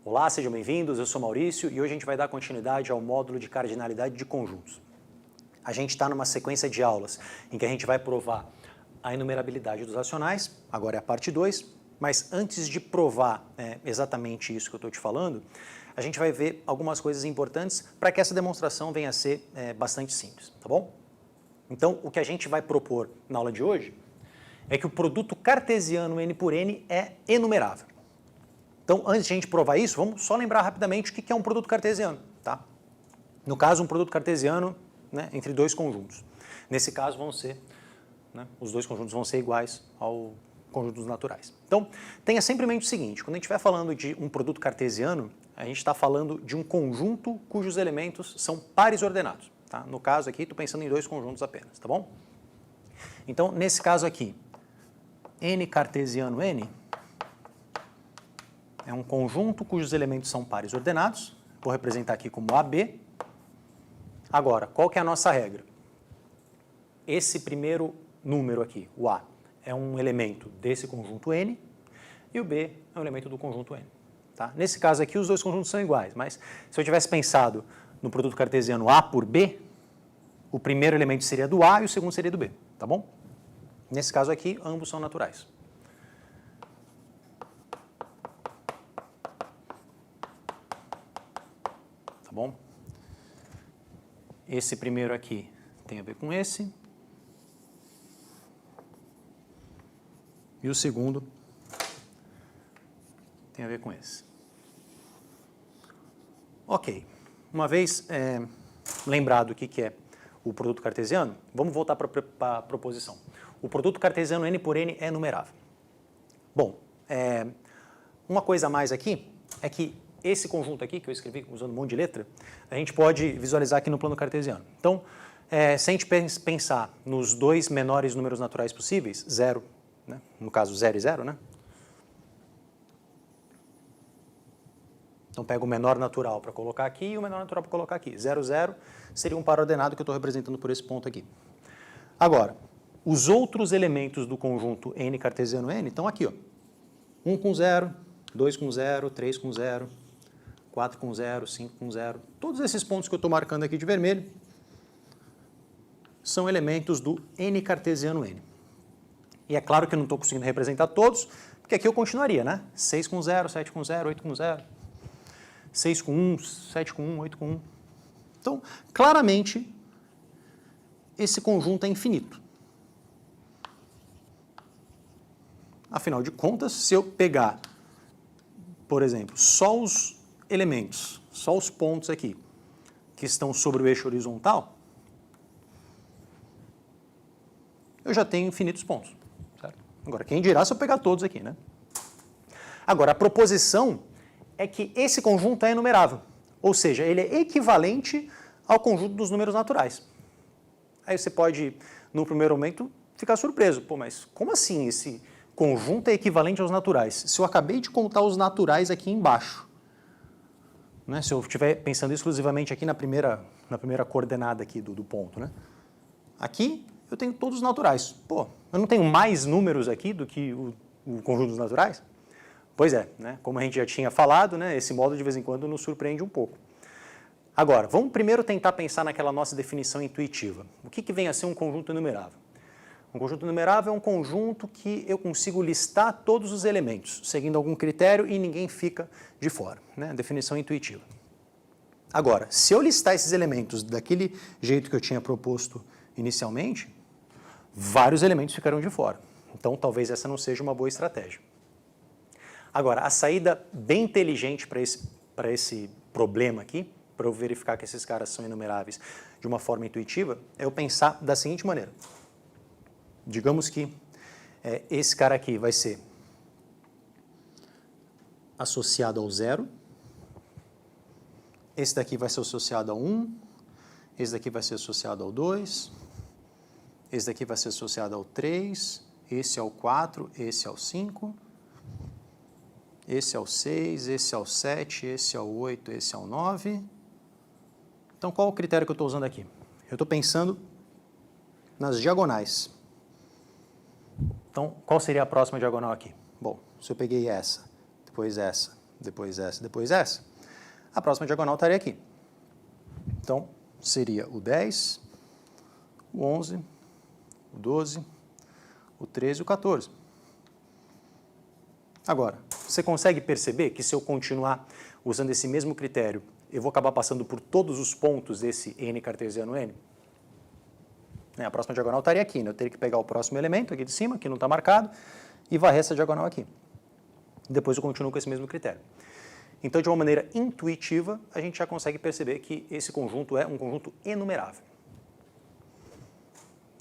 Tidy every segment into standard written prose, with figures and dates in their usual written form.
Olá, sejam bem-vindos, eu sou Maurício e hoje a gente vai dar continuidade ao módulo de cardinalidade de conjuntos. A gente está numa sequência de aulas em que a gente vai provar a enumerabilidade dos racionais, agora é a parte 2, mas antes de provar exatamente isso que eu estou te falando, a gente vai ver algumas coisas importantes para que essa demonstração venha a ser bastante simples, tá bom? Então, o que a gente vai propor na aula de hoje é que o produto cartesiano n por n é enumerável. Então, antes de a gente provar isso, vamos só lembrar rapidamente o que é um produto cartesiano, tá? No caso, um produto cartesiano, entre dois conjuntos. Nesse caso, os dois conjuntos vão ser iguais ao conjunto dos naturais. Então, tenha sempre em mente o seguinte, quando a gente estiver falando de um produto cartesiano, a gente está falando de um conjunto cujos elementos são pares ordenados. Tá? No caso aqui, estou pensando em dois conjuntos apenas, tá bom? Então, nesse caso aqui, n cartesiano n é um conjunto cujos elementos são pares ordenados. Vou representar aqui como AB. Agora, qual que é a nossa regra? Esse primeiro número aqui, o A, é um elemento desse conjunto N e o B é um elemento do conjunto N. Tá? Nesse caso aqui, os dois conjuntos são iguais, mas se eu tivesse pensado no produto cartesiano A por B, o primeiro elemento seria do A e o segundo seria do B, tá bom? Nesse caso aqui, ambos são naturais. Tá bom? Esse primeiro aqui tem a ver com esse. E o segundo tem a ver com esse. Ok. Uma vez lembrado o que é o produto cartesiano, vamos voltar para a proposição. O produto cartesiano n por n é enumerável. Bom, uma coisa a mais aqui é que esse conjunto aqui, que eu escrevi usando um monte de letra, a gente pode visualizar aqui no plano cartesiano. Então, se a gente pensar nos dois menores números naturais possíveis, 0, no caso 0 e 0, Então, pego o menor natural para colocar aqui e o menor natural para colocar aqui. 0, 0 seria um par ordenado que eu estou representando por esse ponto aqui. Agora, os outros elementos do conjunto n cartesiano n estão aqui, ó. 1 com 0, 2 com 0, 3 com 0, 4 com 0, 5 com 0. Todos esses pontos que eu estou marcando aqui de vermelho são elementos do n cartesiano n. E é claro que eu não estou conseguindo representar todos, porque aqui eu continuaria, 6 com 0, 7 com 0, 8 com 0, 6 com 1, 7 com 1, 8 com 1. Então, claramente, esse conjunto é infinito. Afinal de contas, se eu pegar, por exemplo, só os elementos, só os pontos aqui, que estão sobre o eixo horizontal, eu já tenho infinitos pontos. Certo? Agora, quem dirá se eu pegar todos aqui, Agora, a proposição é que esse conjunto é enumerável, ou seja, ele é equivalente ao conjunto dos números naturais. Aí você pode, no primeiro momento, ficar surpreso. Pô, mas como assim esse conjunto é equivalente aos naturais? Se eu acabei de contar os naturais aqui embaixo, se eu estiver pensando exclusivamente aqui na primeira coordenada aqui do ponto, Aqui eu tenho todos os naturais. Pô, eu não tenho mais números aqui do que o conjunto dos naturais? Pois é, como a gente já tinha falado, esse módulo de vez em quando nos surpreende um pouco. Agora, vamos primeiro tentar pensar naquela nossa definição intuitiva. O que vem a ser um conjunto enumerável? Um conjunto enumerável é um conjunto que eu consigo listar todos os elementos, seguindo algum critério e ninguém fica de fora. Definição intuitiva. Agora, se eu listar esses elementos daquele jeito que eu tinha proposto inicialmente, vários elementos ficarão de fora. Então, talvez essa não seja uma boa estratégia. Agora, a saída bem inteligente para esse problema aqui, para eu verificar que esses caras são enumeráveis de uma forma intuitiva, é eu pensar da seguinte maneira. Digamos que esse cara aqui vai ser associado ao 0, esse daqui vai ser associado ao 1, esse daqui vai ser associado ao 2, esse daqui vai ser associado ao 3, esse ao 4, esse ao 5, esse ao 6, esse ao 7, esse ao 8, esse ao 9. Então, qual é o critério que eu estou usando aqui? Eu estou pensando nas diagonais. Então, qual seria a próxima diagonal aqui? Bom, se eu peguei essa, depois essa, depois essa, depois essa, a próxima diagonal estaria aqui. Então, seria o 10, o 11, o 12, o 13 e o 14. Agora, você consegue perceber que se eu continuar usando esse mesmo critério, eu vou acabar passando por todos os pontos desse n cartesiano n? A próxima diagonal estaria aqui, né? Eu teria que pegar o próximo elemento aqui de cima, que não está marcado, e varrer essa diagonal aqui. Depois eu continuo com esse mesmo critério. Então, de uma maneira intuitiva, a gente já consegue perceber que esse conjunto é um conjunto enumerável.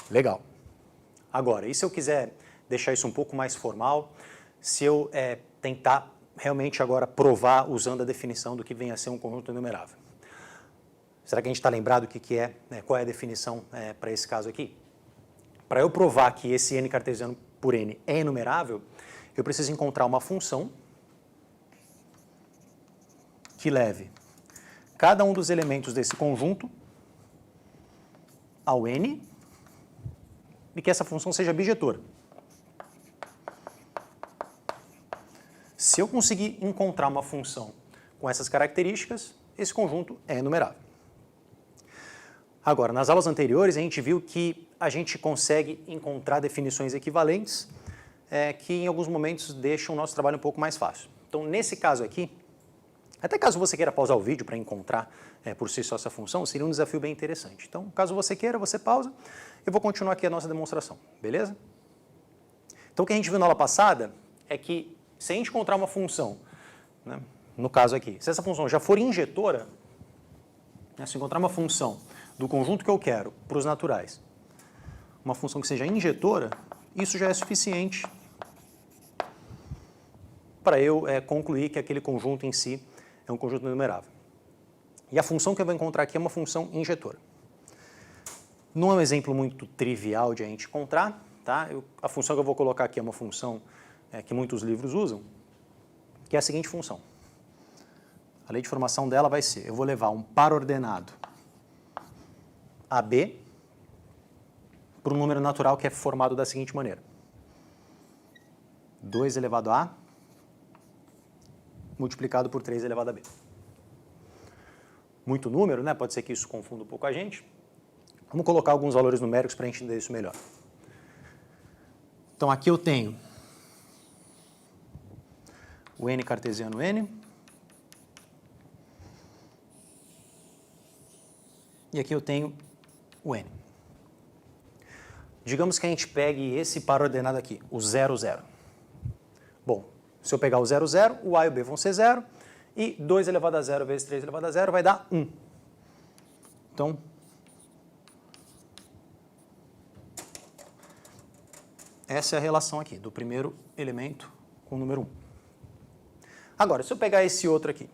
Legal. Agora, e se eu quiser deixar isso um pouco mais formal, se eu tentar realmente agora provar usando a definição do que vem a ser um conjunto enumerável? Será que a gente está lembrado do que é, né, qual é a definição para esse caso aqui? Para eu provar que esse n cartesiano por n é enumerável, eu preciso encontrar uma função que leve cada um dos elementos desse conjunto ao n e que essa função seja bijetora. Se eu conseguir encontrar uma função com essas características, esse conjunto é enumerável. Agora, nas aulas anteriores, a gente viu que a gente consegue encontrar definições equivalentes que, em alguns momentos, deixam o nosso trabalho um pouco mais fácil. Então, nesse caso aqui, até caso você queira pausar o vídeo para encontrar por si só essa função, seria um desafio bem interessante. Então, caso você queira, você pausa. Eu vou continuar aqui a nossa demonstração, beleza? Então, o que a gente viu na aula passada é que, se a gente encontrar uma função, né, no caso aqui, se essa função já for injetora, né, se encontrar uma função do conjunto que eu quero para os naturais, uma função que seja injetora, isso já é suficiente para eu concluir que aquele conjunto em si é um conjunto enumerável. E a função que eu vou encontrar aqui é uma função injetora. Não é um exemplo muito trivial de a gente encontrar, tá? A função que eu vou colocar aqui é uma função que muitos livros usam, que é a seguinte função. A lei de formação dela vai ser, eu vou levar um par ordenado AB para um número natural que é formado da seguinte maneira. 2 elevado a multiplicado por 3 elevado a b. Muito número, né? Pode ser que isso confunda um pouco a gente. Vamos colocar alguns valores numéricos para a gente entender isso melhor. Então, aqui eu tenho o n cartesiano n. E aqui eu tenho o n. Digamos que a gente pegue esse par ordenado aqui, o 0, 0. Bom, se eu pegar o 0, 0, o a e o b vão ser 0, e 2 elevado a 0 vezes 3 elevado a 0 vai dar 1. Então, essa é a relação aqui, do primeiro elemento com o número 1. Agora, se eu pegar esse outro aqui,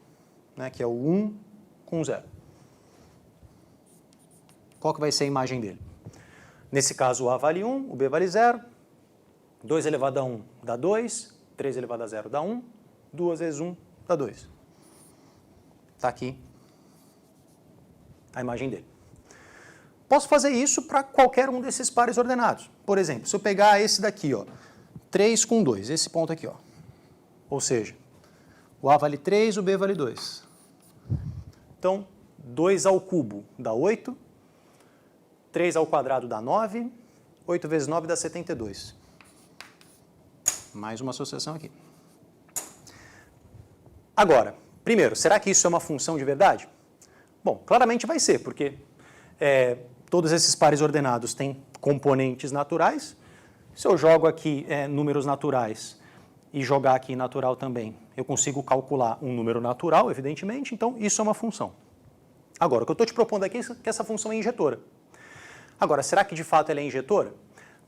né, que é o 1 com 0, qual que vai ser a imagem dele? Nesse caso, o a vale 1, o b vale 0, 2 elevado a 1 dá 2, 3 elevado a 0 dá 1, 2 vezes 1 dá 2. Está aqui a imagem dele. Posso fazer isso para qualquer um desses pares ordenados. Por exemplo, se eu pegar esse daqui, ó, 3 com 2, esse ponto aqui, ó. Ou seja, o a vale 3, o b vale 2. Então, 2 ao cubo dá 8, 3 ao quadrado dá 9, 8 vezes 9 dá 72. Mais uma associação aqui. Agora, primeiro, será que isso é uma função de verdade? Bom, claramente vai ser, porque todos esses pares ordenados têm componentes naturais. Se eu jogo aqui números naturais e jogar aqui natural também, eu consigo calcular um número natural, evidentemente, então isso é uma função. Agora, o que eu estou te propondo aqui é que essa função é injetora. Agora, será que de fato ela é injetora?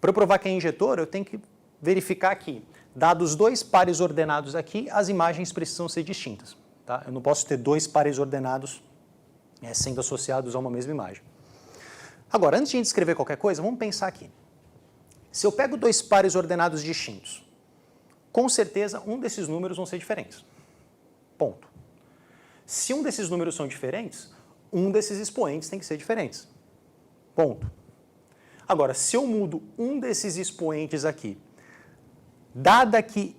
Para eu provar que é injetora, eu tenho que verificar que, dados dois pares ordenados aqui, as imagens precisam ser distintas. Tá? Eu não posso ter dois pares ordenados sendo associados a uma mesma imagem. Agora, antes de a gente escrever qualquer coisa, vamos pensar aqui. Se eu pego dois pares ordenados distintos, com certeza um desses números vão ser diferentes. Ponto. Se um desses números são diferentes, um desses expoentes tem que ser diferentes. Ponto. Agora, se eu mudo um desses expoentes aqui, dada que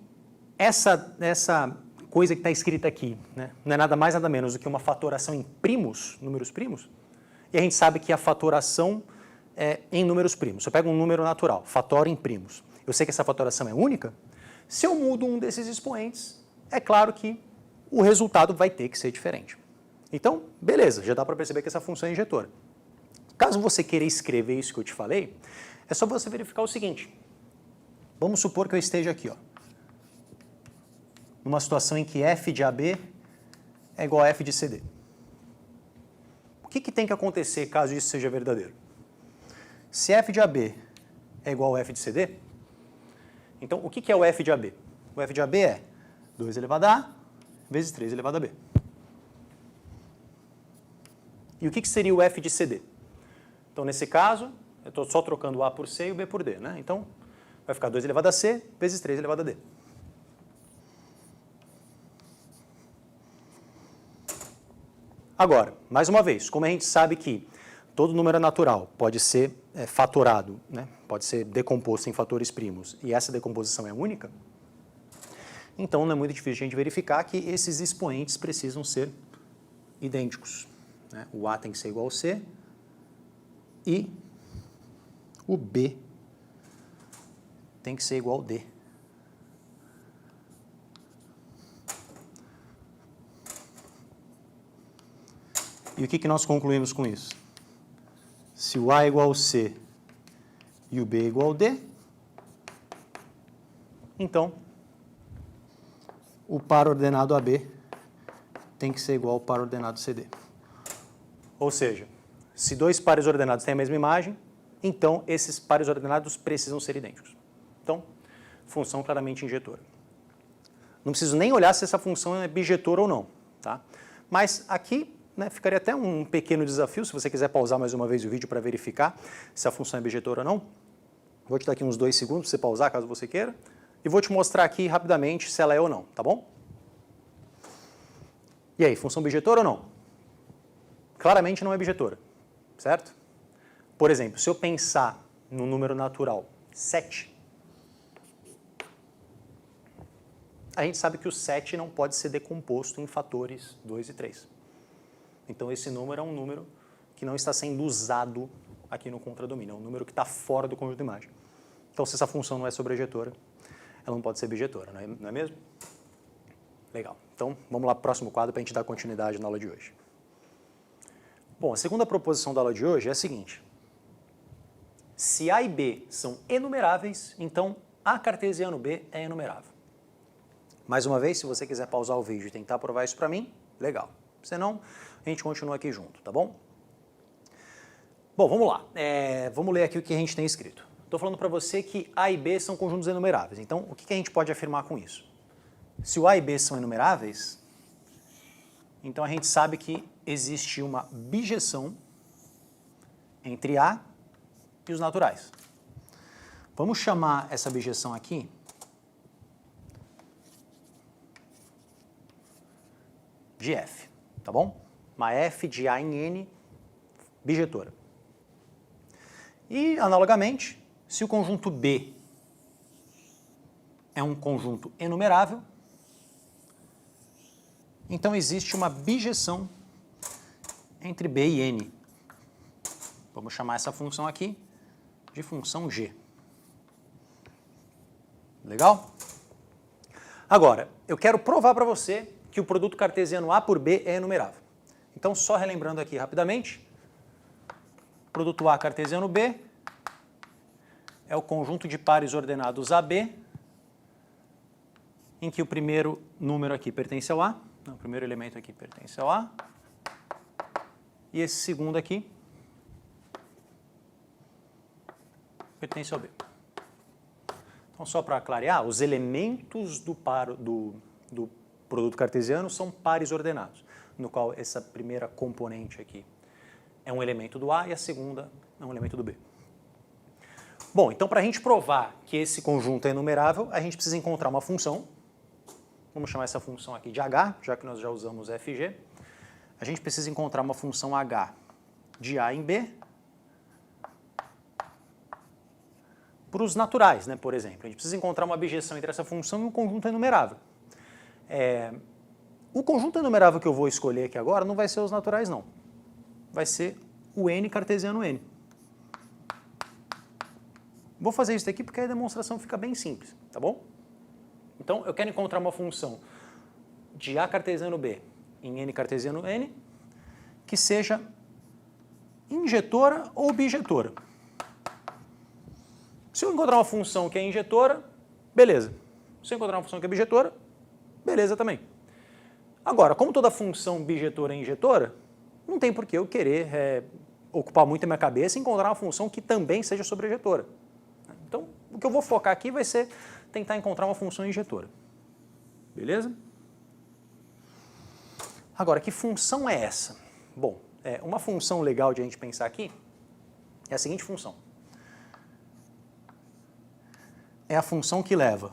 essa coisa que está escrita aqui, né, não é nada mais nada menos do que uma fatoração em primos, números primos, e a gente sabe que a fatoração é em números primos. Se eu pego um número natural, fatoro em primos, eu sei que essa fatoração é única, se eu mudo um desses expoentes, é claro que o resultado vai ter que ser diferente. Então, beleza, já dá para perceber que essa função é injetora. Caso você queira escrever isso que eu te falei, é só você verificar o seguinte. Vamos supor que eu esteja aqui, ó, numa situação em que f de AB é igual a f de CD. O que tem que acontecer caso isso seja verdadeiro? Se f de AB é igual a f de CD, então o que é o f de AB? O f de AB é 2 elevado a A vezes 3 elevado a B. E o que seria o f de CD? Então, nesse caso, eu estou só trocando o A por C e o B por D, né? Então, vai ficar 2 elevado a C vezes 3 elevado a D. Agora, mais uma vez, como a gente sabe que todo número natural pode ser fatorado, né? Pode ser decomposto em fatores primos, e essa decomposição é única, então não é muito difícil a gente verificar que esses expoentes precisam ser idênticos, né? O A tem que ser igual ao C e o B tem que ser igual ao D. E o que nós concluímos com isso? Se o A é igual ao C e o B é igual ao D, então o par ordenado AB tem que ser igual ao par ordenado CD. Ou seja, se dois pares ordenados têm a mesma imagem, então esses pares ordenados precisam ser idênticos. Então, função claramente injetora. Não preciso nem olhar se essa função é bijetora ou não, tá? Mas aqui, né, ficaria até um pequeno desafio, se você quiser pausar mais uma vez o vídeo para verificar se a função é bijetora ou não. Vou te dar aqui uns 2 segundos para você pausar, caso você queira, e vou te mostrar aqui rapidamente se ela é ou não, tá bom? E aí, função bijetora ou não? Claramente não é bijetora, certo? Por exemplo, se eu pensar no número natural 7, a gente sabe que o 7 não pode ser decomposto em fatores 2 e 3. Então esse número é um número que não está sendo usado aqui no contradomínio, é um número que está fora do conjunto de imagem. Então se essa função não é sobrejetora, ela não pode ser bijetora, não é mesmo? Legal. Então vamos lá para o próximo quadro para a gente dar continuidade na aula de hoje. Bom, a segunda proposição da aula de hoje é a seguinte. Se A e B são enumeráveis, então A cartesiano B é enumerável. Mais uma vez, se você quiser pausar o vídeo e tentar provar isso para mim, legal. Se não, a gente continua aqui junto, tá bom? Bom, vamos lá. Vamos ler aqui o que a gente tem escrito. Estou falando para você que A e B são conjuntos enumeráveis. Então, o que a gente pode afirmar com isso? Se o A e B são enumeráveis, então a gente sabe que existe uma bijeção entre A e os naturais. Vamos chamar essa bijeção aqui de F, tá bom? Uma F de A em N bijetora. E, analogamente, se o conjunto B é um conjunto enumerável, então existe uma bijeção entre B e N. Vamos chamar essa função aqui de função G. Legal? Agora, eu quero provar para você que o produto cartesiano A por B é enumerável. Então, só relembrando aqui rapidamente, o produto A cartesiano B é o conjunto de pares ordenados AB, em que o primeiro número aqui pertence ao A, o primeiro elemento aqui pertence ao A, e esse segundo aqui pertence ao B. Então, só para clarear, os elementos do produto cartesiano são pares ordenados, no qual essa primeira componente aqui é um elemento do A e a segunda é um elemento do B. Bom, então para a gente provar que esse conjunto é enumerável, a gente precisa encontrar uma função. Vamos chamar essa função aqui de h, já que nós já usamos fg. A gente precisa encontrar uma função h de A em B para os naturais, né, por exemplo. A gente precisa encontrar uma bijeção entre essa função e um conjunto enumerável. O conjunto enumerável que eu vou escolher aqui agora não vai ser os naturais, não. Vai ser o n cartesiano n. Vou fazer isso daqui porque a demonstração fica bem simples, tá bom? Então, eu quero encontrar uma função de a cartesiano b em n cartesiano n que seja injetora ou bijetora. Se eu encontrar uma função que é injetora, beleza. Se eu encontrar uma função que é bijetora, beleza também. Agora, como toda função bijetora é injetora, não tem por que eu querer ocupar muito a minha cabeça e encontrar uma função que também seja sobrejetora. Então, o que eu vou focar aqui vai ser tentar encontrar uma função injetora. Beleza? Agora, que função é essa? Bom, uma função legal de a gente pensar aqui é a seguinte função. É a função que leva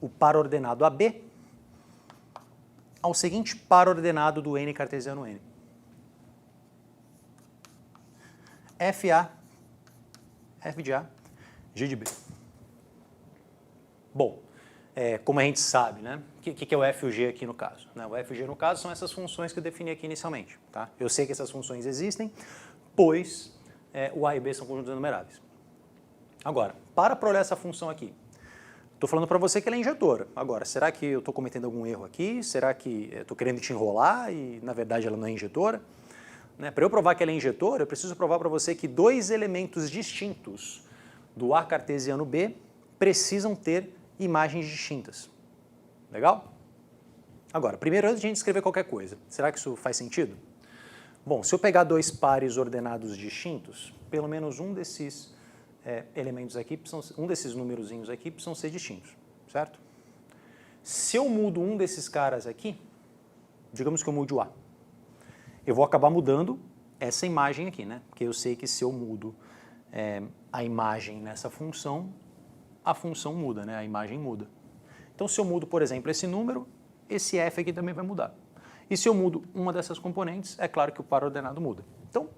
o par ordenado AB ao seguinte par ordenado do n cartesiano n. FA, F de A, G de B. Bom, como a gente sabe, né? O que é o F e o G aqui no caso? O F e o G no caso são essas funções que eu defini aqui inicialmente. Tá? Eu sei que essas funções existem, pois o A e B são conjuntos enumeráveis. Agora, para olhar essa função aqui, estou falando para você que ela é injetora. Agora, será que eu estou cometendo algum erro aqui? Será que estou querendo te enrolar e, na verdade, ela não é injetora? Para eu provar que ela é injetora, eu preciso provar para você que dois elementos distintos do A cartesiano B precisam ter imagens distintas. Legal? Agora, primeiro, antes de a gente escrever qualquer coisa, será que isso faz sentido? Bom, se eu pegar dois pares ordenados distintos, pelo menos um desses elementos aqui, um desses numerozinhos aqui precisam ser distintos, certo? Se eu mudo um desses caras aqui, digamos que eu mude o A, eu vou acabar mudando essa imagem aqui, né? Porque eu sei que se eu mudo a imagem nessa função, a função muda, né? A imagem muda. Então, se eu mudo, por exemplo, esse número, esse f aqui também vai mudar. E se eu mudo uma dessas componentes, é claro que o par ordenado muda. Então,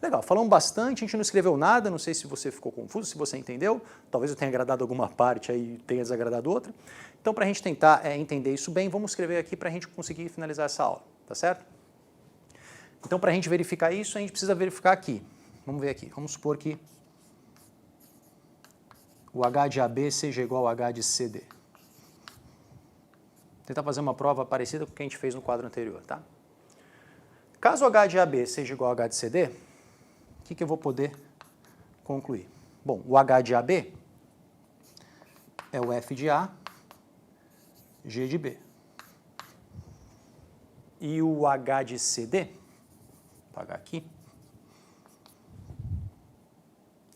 legal, falamos bastante, a gente não escreveu nada, não sei se você ficou confuso, se você entendeu, talvez eu tenha agradado alguma parte aí tenha desagradado outra. Então, para a gente tentar entender isso bem, vamos escrever aqui para a gente conseguir finalizar essa aula, tá certo? Então, para a gente verificar isso, a gente precisa verificar aqui. Vamos ver aqui, vamos supor que o H de AB seja igual ao H de CD. Vou tentar fazer uma prova parecida com o que a gente fez no quadro anterior, tá? Caso o H de AB seja igual ao H de CD, o que eu vou poder concluir? Bom, o H de AB é o F de A, G de B. E o H de CD, vou apagar aqui,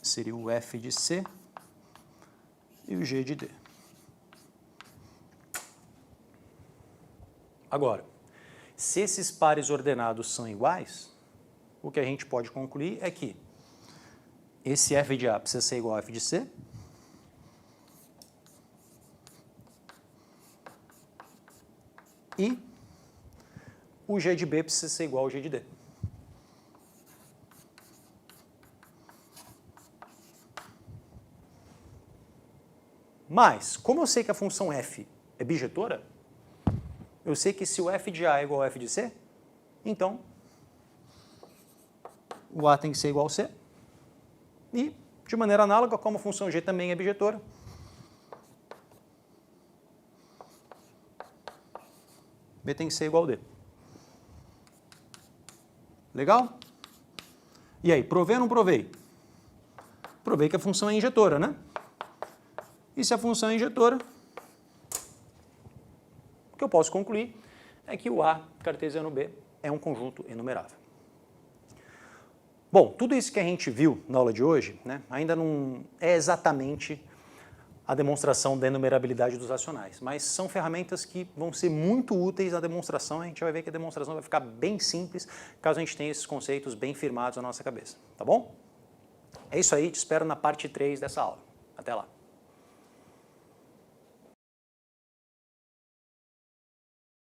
seria o F de C e o G de D. Agora, se esses pares ordenados são iguais, o que a gente pode concluir é que esse F de A precisa ser igual ao F de C, e o G de B precisa ser igual ao G de D. Mas, como eu sei que a função f é bijetora, eu sei que se o f de A é igual ao f de C, então o A tem que ser igual ao C. E, de maneira análoga, como a função g também é bijetora, B tem que ser igual ao D. Legal? E aí, provei ou não provei? Provei que a função é injetora, né? E se a função é injetora, o que eu posso concluir é que o A cartesiano B é um conjunto enumerável. Bom, tudo isso que a gente viu na aula de hoje, né, ainda não é exatamente a demonstração da enumerabilidade dos racionais, mas são ferramentas que vão ser muito úteis na demonstração. A gente vai ver que a demonstração vai ficar bem simples caso a gente tenha esses conceitos bem firmados na nossa cabeça, tá bom? É isso aí, te espero na parte 3 dessa aula. Até lá.